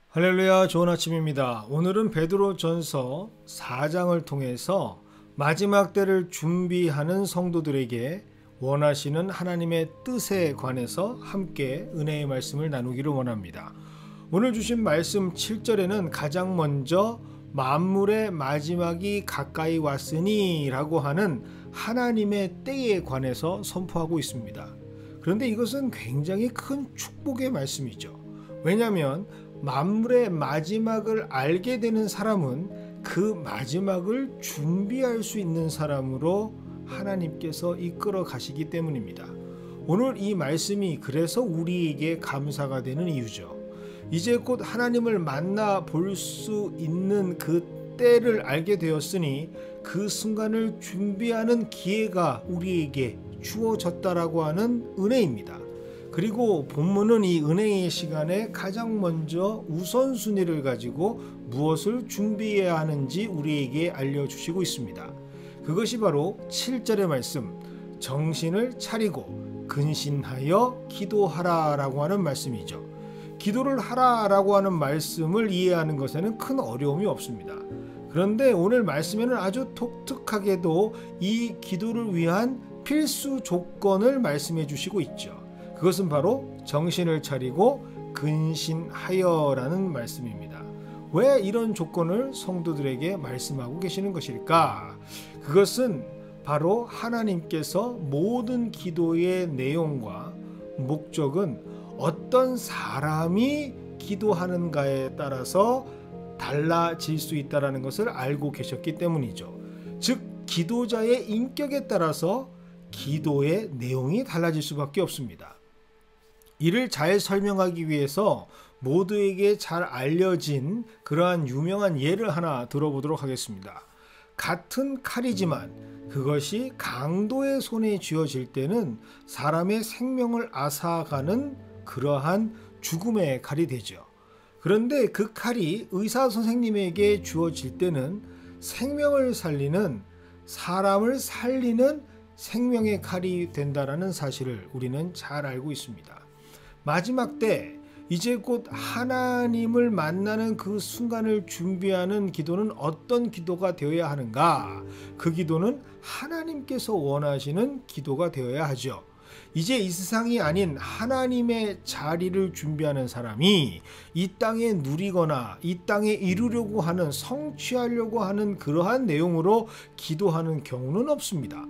할렐루야, 좋은 아침입니다. 오늘은 베드로전서 4장을 통해서 마지막 때를 준비하는 성도들에게 원하시는 하나님의 뜻에 관해서 함께 은혜의 말씀을 나누기를 원합니다. 오늘 주신 말씀 7절에는 가장 먼저 만물의 마지막이 가까이 왔으니 라고 하는 하나님의 때에 관해서 선포하고 있습니다. 그런데 이것은 굉장히 큰 축복의 말씀이죠. 왜냐하면 만물의 마지막을 알게 되는 사람은 그 마지막을 준비할 수 있는 사람으로 하나님께서 이끌어 가시기 때문입니다. 오늘 이 말씀이 그래서 우리에게 감사가 되는 이유죠. 이제 곧 하나님을 만나 볼 수 있는 그 때를 알게 되었으니 그 순간을 준비하는 기회가 우리에게 주어졌다라고 하는 은혜입니다. 그리고 본문은 이 은혜의 시간에 가장 먼저 우선순위를 가지고 무엇을 준비해야 하는지 우리에게 알려주시고 있습니다. 그것이 바로 7절의 말씀, 정신을 차리고 근신하여 기도하라 라고 하는 말씀이죠. 기도를 하라 라고 하는 말씀을 이해하는 것에는 큰 어려움이 없습니다. 그런데 오늘 말씀에는 아주 독특하게도 이 기도를 위한 필수 조건을 말씀해 주시고 있죠. 그것은 바로 정신을 차리고 근신하여라는 말씀입니다. 왜 이런 조건을 성도들에게 말씀하고 계시는 것일까? 그것은 바로 하나님께서 모든 기도의 내용과 목적은 어떤 사람이 기도하는가에 따라서 달라질 수 있다는 것을 알고 계셨기 때문이죠. 즉 기도자의 인격에 따라서 기도의 내용이 달라질 수밖에 없습니다. 이를 잘 설명하기 위해서 모두에게 잘 알려진 그러한 유명한 예를 하나 들어보도록 하겠습니다. 같은 칼이지만 그것이 강도의 손에 쥐어질 때는 사람의 생명을 앗아가는 그러한 죽음의 칼이 되죠. 그런데 그 칼이 의사 선생님에게 주어질 때는 생명을 살리는, 사람을 살리는 생명의 칼이 된다라는 사실을 우리는 잘 알고 있습니다. 마지막 때 이제 곧 하나님을 만나는 그 순간을 준비하는 기도는 어떤 기도가 되어야 하는가? 그 기도는 하나님께서 원하시는 기도가 되어야 하죠. 이제 이 세상이 아닌 하나님의 자리를 준비하는 사람이 이 땅에 누리거나 이 땅에 이루려고 하는, 성취하려고 하는 그러한 내용으로 기도하는 경우는 없습니다.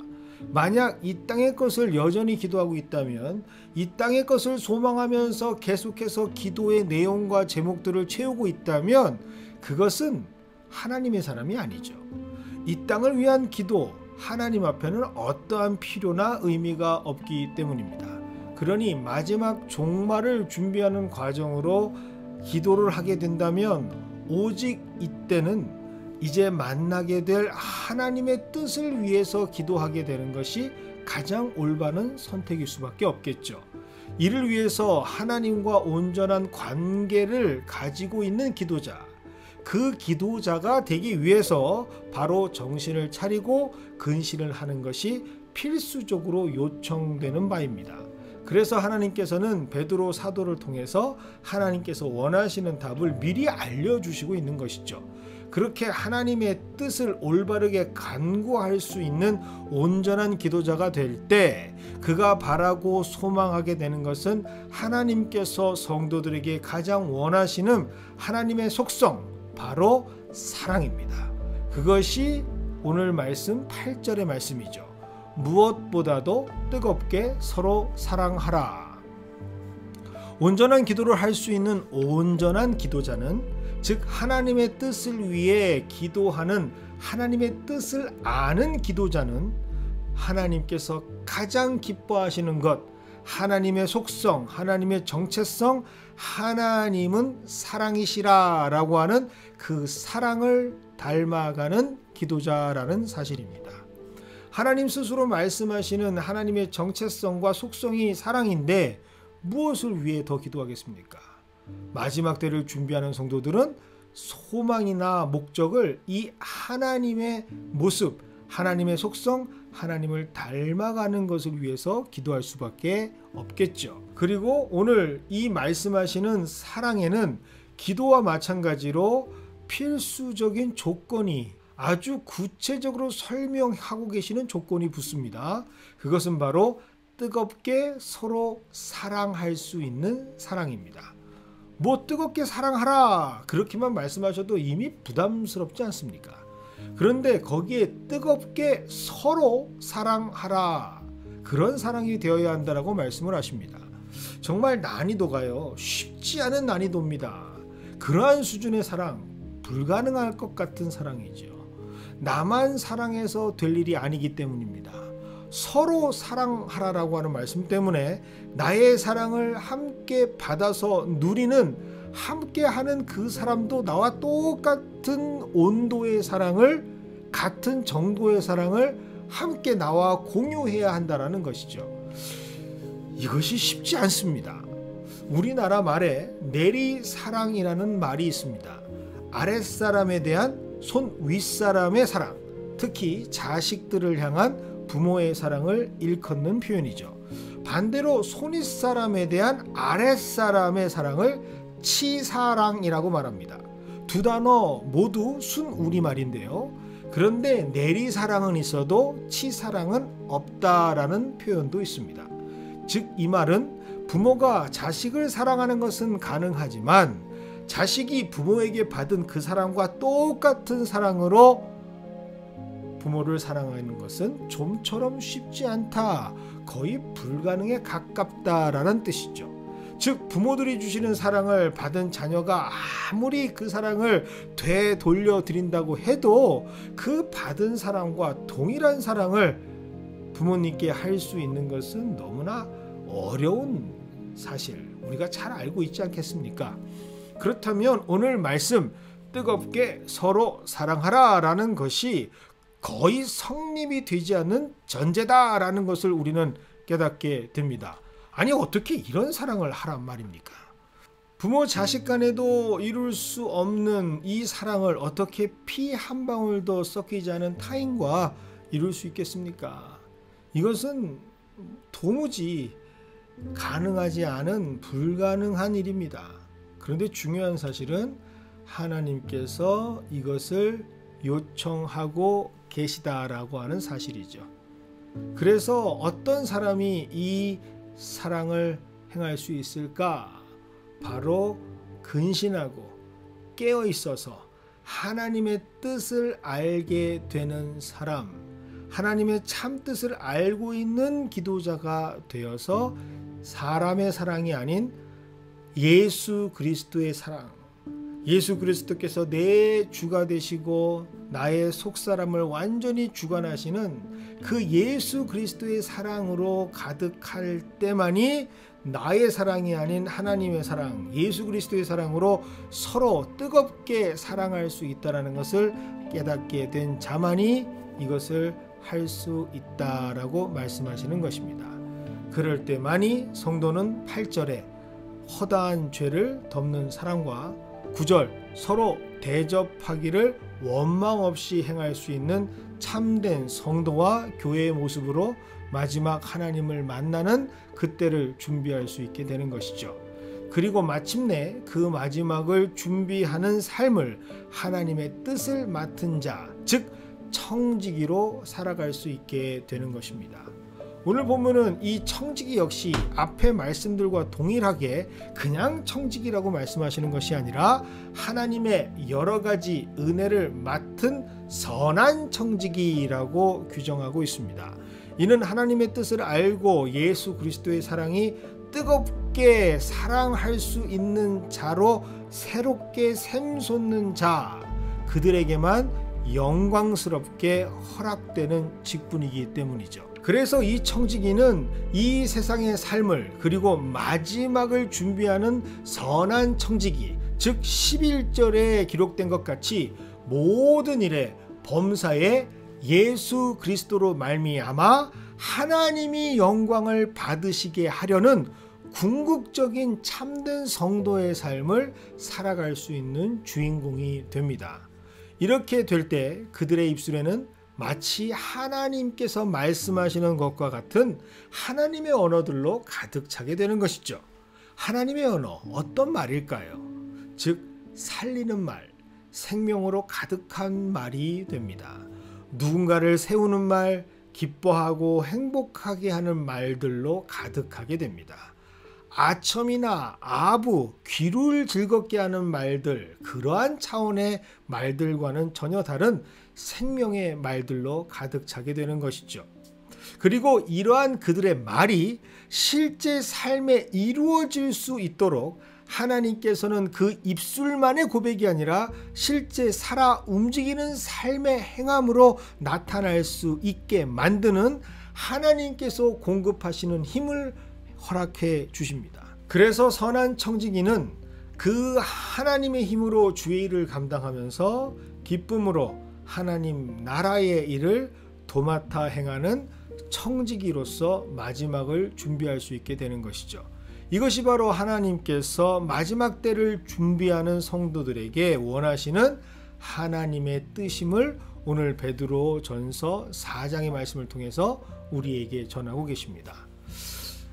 만약 이 땅의 것을 여전히 기도하고 있다면, 이 땅의 것을 소망하면서 계속해서 기도의 내용과 제목들을 채우고 있다면 그것은 하나님의 사람이 아니죠. 이 땅을 위한 기도, 하나님 앞에는 어떠한 필요나 의미가 없기 때문입니다. 그러니 마지막 종말을 준비하는 과정으로 기도를 하게 된다면 오직 이때는 이제 만나게 될 하나님의 뜻을 위해서 기도하게 되는 것이 가장 올바른 선택일 수밖에 없겠죠. 이를 위해서 하나님과 온전한 관계를 가지고 있는 기도자, 그 기도자가 되기 위해서 바로 정신을 차리고 근신을 하는 것이 필수적으로 요청되는 바입니다. 그래서 하나님께서는 베드로 사도를 통해서 하나님께서 원하시는 답을 미리 알려주시고 있는 것이죠. 그렇게 하나님의 뜻을 올바르게 간구할 수 있는 온전한 기도자가 될 때 그가 바라고 소망하게 되는 것은 하나님께서 성도들에게 가장 원하시는 하나님의 속성, 바로 사랑입니다. 그것이 오늘 말씀 8절의 말씀이죠. 무엇보다도 뜨겁게 서로 사랑하라. 온전한 기도를 할 수 있는 온전한 기도자는 즉 하나님의 뜻을 위해 기도하는, 하나님의 뜻을 아는 기도자는 하나님께서 가장 기뻐하시는 것, 하나님의 속성, 하나님의 정체성, 하나님은 사랑이시라 라고 하는 그 사랑을 닮아가는 기도자라는 사실입니다. 하나님 스스로 말씀하시는 하나님의 정체성과 속성이 사랑인데 무엇을 위해 더 기도하겠습니까? 마지막 때를 준비하는 성도들은 소망이나 목적을 이 하나님의 모습, 하나님의 속성, 하나님을 닮아가는 것을 위해서 기도할 수밖에 없겠죠. 그리고 오늘 이 말씀하시는 사랑에는 기도와 마찬가지로 필수적인 조건이 아주 구체적으로 설명하고 계시는 조건이 붙습니다. 그것은 바로 뜨겁게 서로 사랑할 수 있는 사랑입니다. 뭐 뜨겁게 사랑하라 그렇게만 말씀하셔도 이미 부담스럽지 않습니까? 그런데 거기에 뜨겁게 서로 사랑하라 그런 사랑이 되어야 한다라고 말씀을 하십니다. 정말 난이도가요 쉽지 않은 난이도입니다. 그러한 수준의 사랑 불가능할 것 같은 사랑이죠. 나만 사랑해서 될 일이 아니기 때문입니다. 서로 사랑하라라고 하는 말씀 때문에 나의 사랑을 함께 받아서 누리는 함께하는 그 사람도 나와 똑같은 온도의 사랑을 같은 정도의 사랑을 함께 나와 공유해야 한다라는 것이죠. 이것이 쉽지 않습니다. 우리나라 말에 내리사랑이라는 말이 있습니다. 아랫사람에 대한 손 윗사람의 사랑, 특히 자식들을 향한 부모의 사랑을 일컫는 표현이죠. 반대로 손윗사람에 대한 아랫사람의 사랑을 치사랑이라고 말합니다. 두 단어 모두 순우리말인데요. 그런데 내리사랑은 있어도 치사랑은 없다라는 표현도 있습니다. 즉 이 말은 부모가 자식을 사랑하는 것은 가능하지만 자식이 부모에게 받은 그 사랑과 똑같은 사랑으로 부모를 사랑하는 것은 좀처럼 쉽지 않다, 거의 불가능에 가깝다라는 뜻이죠. 즉 부모들이 주시는 사랑을 받은 자녀가 아무리 그 사랑을 되돌려 드린다고 해도 그 받은 사랑과 동일한 사랑을 부모님께 할 수 있는 것은 너무나 어려운 사실 우리가 잘 알고 있지 않겠습니까? 그렇다면 오늘 말씀 뜨겁게 서로 사랑하라 라는 것이 거의 성립이 되지 않는 전제다라는 것을 우리는 깨닫게 됩니다. 아니 어떻게 이런 사랑을 하란 말입니까? 부모 자식 간에도 이룰 수 없는 이 사랑을 어떻게 피 한 방울도 섞이지 않은 타인과 이룰 수 있겠습니까? 이것은 도무지 가능하지 않은 불가능한 일입니다. 그런데 중요한 사실은 하나님께서 이것을 요청하고 계시다라고 하는 사실이죠. 그래서 어떤 사람이 이 사랑을 행할 수 있을까? 바로 근신하고 깨어 있어서 하나님의 뜻을 알게 되는 사람, 하나님의 참 뜻을 알고 있는 기도자가 되어서 사람의 사랑이 아닌 예수 그리스도의 사랑, 예수 그리스도께서 내 주가 되시고 나의 속사람을 완전히 주관하시는 그 예수 그리스도의 사랑으로 가득할 때만이 나의 사랑이 아닌 하나님의 사랑, 예수 그리스도의 사랑으로 서로 뜨겁게 사랑할 수 있다는 것을 깨닫게 된 자만이 이것을 할 수 있다라고 말씀하시는 것입니다. 그럴 때만이 성도는 8절에 허다한 죄를 덮는 사랑과 9절 서로 대접하기를 원망 없이 행할 수 있는 참된 성도와 교회의 모습으로 마지막 하나님을 만나는 그때를 준비할 수 있게 되는 것이죠. 그리고 마침내 그 마지막을 준비하는 삶을 하나님의 뜻을 맡은 자, 즉 청지기로 살아갈 수 있게 되는 것입니다. 오늘 본문은 이 청지기 역시 앞의 말씀들과 동일하게 그냥 청지기라고 말씀하시는 것이 아니라 하나님의 여러 가지 은혜를 맡은 선한 청지기라고 규정하고 있습니다. 이는 하나님의 뜻을 알고 예수 그리스도의 사랑이 뜨겁게 사랑할 수 있는 자로 새롭게 샘솟는 자, 그들에게만 영광스럽게 허락되는 직분이기 때문이죠. 그래서 이 청지기는 이 세상의 삶을 그리고 마지막을 준비하는 선한 청지기, 즉 11절에 기록된 것 같이 모든 일에 범사에 예수 그리스도로 말미암아 하나님이 영광을 받으시게 하려는 궁극적인 참된 성도의 삶을 살아갈 수 있는 주인공이 됩니다. 이렇게 될 때 그들의 입술에는 마치 하나님께서 말씀하시는 것과 같은 하나님의 언어들로 가득 차게 되는 것이죠. 하나님의 언어, 어떤 말일까요? 즉 살리는 말, 생명으로 가득한 말이 됩니다. 누군가를 세우는 말, 기뻐하고 행복하게 하는 말들로 가득하게 됩니다. 아첨이나 아부, 귀를 즐겁게 하는 말들, 그러한 차원의 말들과는 전혀 다른 생명의 말들로 가득 차게 되는 것이죠. 그리고 이러한 그들의 말이 실제 삶에 이루어질 수 있도록 하나님께서는 그 입술만의 고백이 아니라 실제 살아 움직이는 삶의 행함으로 나타날 수 있게 만드는 하나님께서 공급하시는 힘을 허락해 주십니다. 그래서 선한 청지기는 그 하나님의 힘으로 주의 일을 감당하면서 기쁨으로 하나님 나라의 일을 도맡아 행하는 청지기로서 마지막을 준비할 수 있게 되는 것이죠. 이것이 바로 하나님께서 마지막 때를 준비하는 성도들에게 원하시는 하나님의 뜻임을 오늘 베드로전서 4장의 말씀을 통해서 우리에게 전하고 계십니다.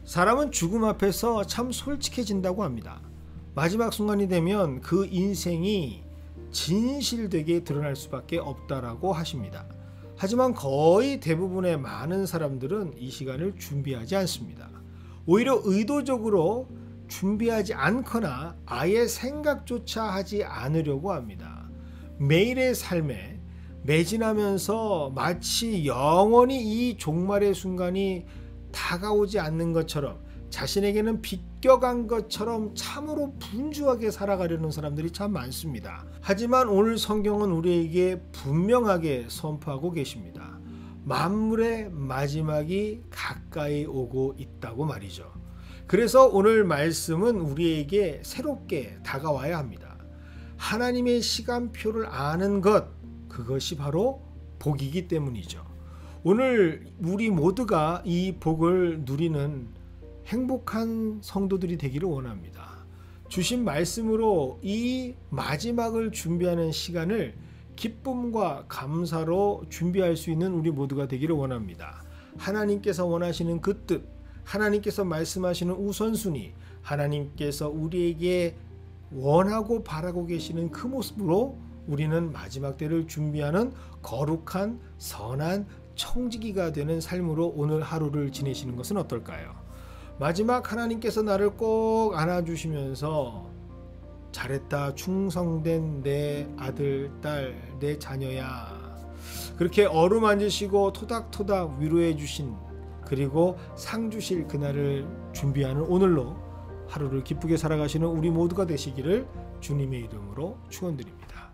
사람은 죽음 앞에서 참 솔직해진다고 합니다. 마지막 순간이 되면 그 인생이 진실되게 드러날 수밖에 없다라고 하십니다. 하지만 거의 대부분의 많은 사람들은 이 시간을 준비하지 않습니다. 오히려 의도적으로 준비하지 않거나 아예 생각조차 하지 않으려고 합니다. 매일의 삶에 매진하면서 마치 영원히 이 종말의 순간이 다가오지 않는 것처럼 자신에게는 비껴간 것처럼 참으로 분주하게 살아가려는 사람들이 참 많습니다. 하지만 오늘 성경은 우리에게 분명하게 선포하고 계십니다. 만물의 마지막이 가까이 오고 있다고 말이죠. 그래서 오늘 말씀은 우리에게 새롭게 다가와야 합니다. 하나님의 시간표를 아는 것, 그것이 바로 복이기 때문이죠. 오늘 우리 모두가 이 복을 누리는 행복한 성도들이 되기를 원합니다. 주신 말씀으로 이 마지막을 준비하는 시간을 기쁨과 감사로 준비할 수 있는 우리 모두가 되기를 원합니다. 하나님께서 원하시는 그 뜻, 하나님께서 말씀하시는 우선순위, 하나님께서 우리에게 원하고 바라고 계시는 그 모습으로 우리는 마지막 때를 준비하는 거룩한 선한 청지기가 되는 삶으로 오늘 하루를 지내시는 것은 어떨까요? 마지막 하나님께서 나를 꼭 안아주시면서 잘했다, 충성된 내 아들, 딸, 내 자녀야, 그렇게 어루만지시고 토닥토닥 위로해 주신, 그리고 상 주실 그날을 준비하는 오늘로 하루를 기쁘게 살아가시는 우리 모두가 되시기를 주님의 이름으로 축원드립니다.